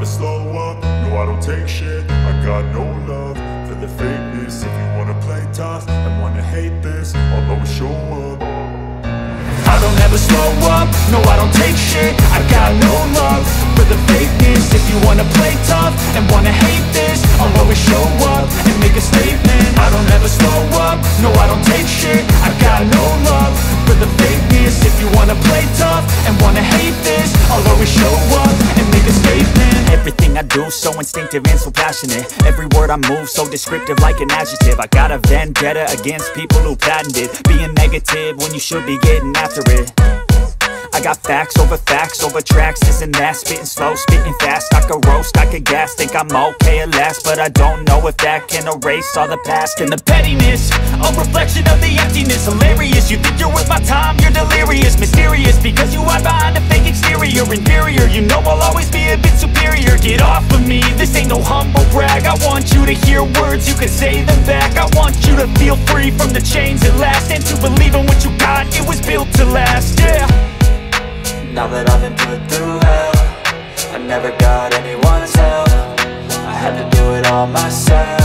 never slow up, no I don't take shit. I got no love for the fakeness. If you wanna play tough and wanna hate this, I'll always show up. I don't ever slow up, no I don't take shit. I got no love for the fakeness. If you wanna play tough and wanna hate this, I'll always show up and make a statement. I don't ever slow up, no I don't take shit. I got no love for the fakeness. If you wanna play tough and wanna hate this, I'll always show up and make a statement. Everything I do so instinctive and so passionate. Every word I move so descriptive like an adjective. I got a vendetta against people who patented being negative when you should be getting after it. I got facts over tracks, this and that. Spitting slow, spitting fast. I could roast, I could gas. Think I'm okay at last, but I don't know if that can erase all the past. And the pettiness, a reflection of the emptiness. Hilarious, you think you're worth my time, you're delirious. Mysterious, because you hide behind a fake exterior. Inferior, you know I'll always be a bit superior. Get off of me, this ain't no humble brag. I want you to hear words, you can say them back. I want you to feel free from the chains at last, and to believe in what you got, it was built to last, yeah. Now that I've been put through hell, I never got anyone's help. I had to do it all myself.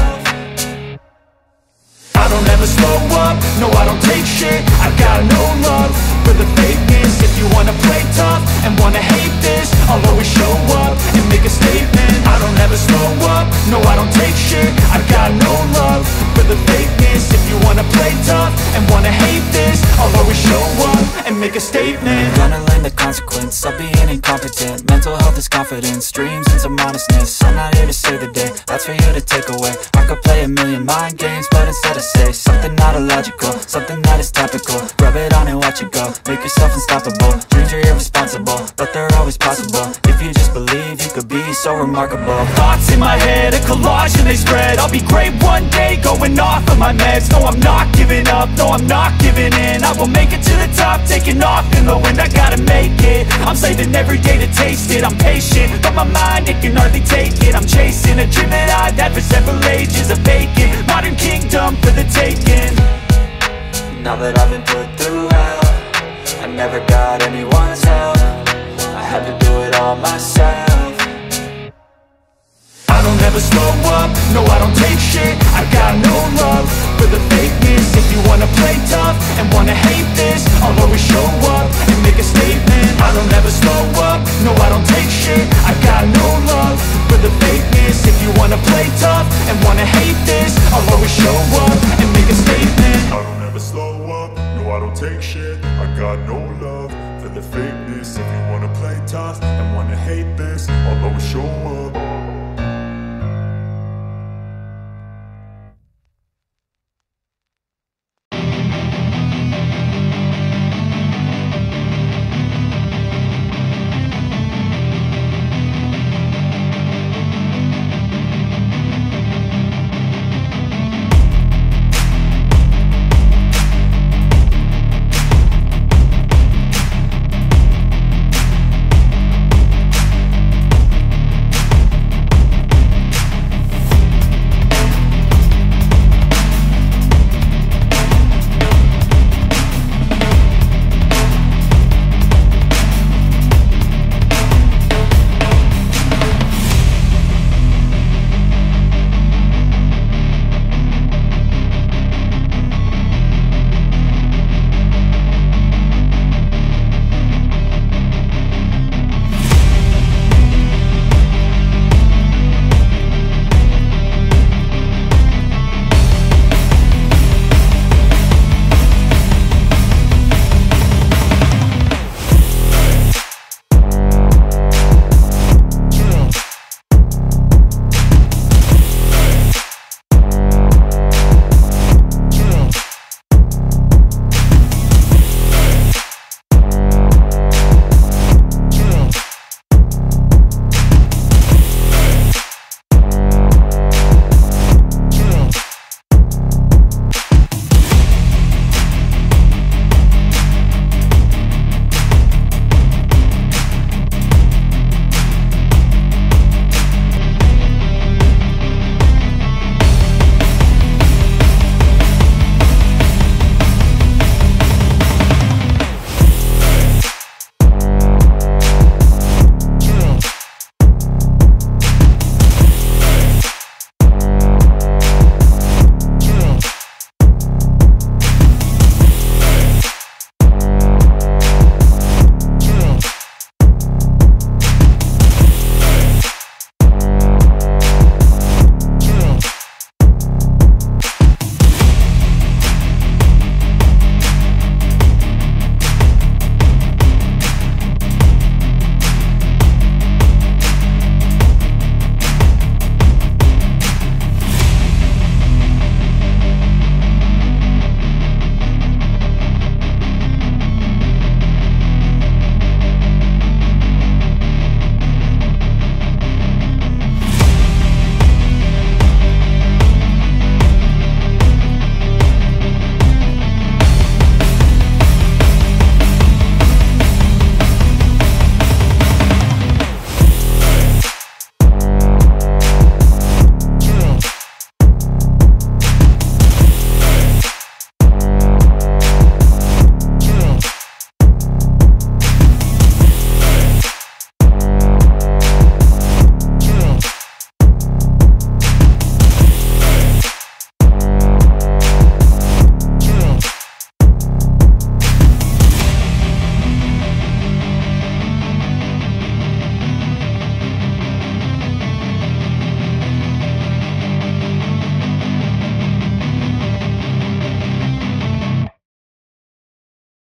I don't ever slow up, no I don't take shit. I got no love for the fakeness. If you wanna play tough and wanna hate this, I'll always show up and make a statement. I don't ever slow up, no I don't take shit. I got no love for the fakeness. If you wanna play tough and wanna hate this, I'll always show up and make a statement. Gonna learn the consequence of being incompetent. Mental health is confidence, dreams and some honestness. I'm not here to save the day, that's for you to take away. I could play a million mind games, but instead I say something not illogical, something that is topical. Rub it on and watch it go, make yourself unstoppable. Dreams are irresponsible, but they're always possible. If you just believe, you could be so remarkable. Thoughts in my head, a collage and they spread. I'll be great one day, going off of my meds. No, I'm not giving up, no, I'm not giving in. I will make it to the top, taking off in the wind. I gotta make it, I'm saving every day to taste it. I'm patient, but my mind, it can hardly take it. I'm chasing a dream that I've had for several ages. A vacant, modern kingdom for the taking. Now that I've been put through hell, I never got anyone's help. I had to do it all myself. I don't ever slow up, no I don't take shit. I got no love for the fakeness. If you wanna play tough and wanna hate this, I'll always show up and make a statement. I don't ever slow up, no I don't take shit. I got no love for the fakeness. If you wanna play tough and wanna hate this, I'll always show up and make a statement. I don't ever slow up, no I don't take shit. I got no love for the fakeness. If you wanna play tough and wanna hate this, I'll always show up.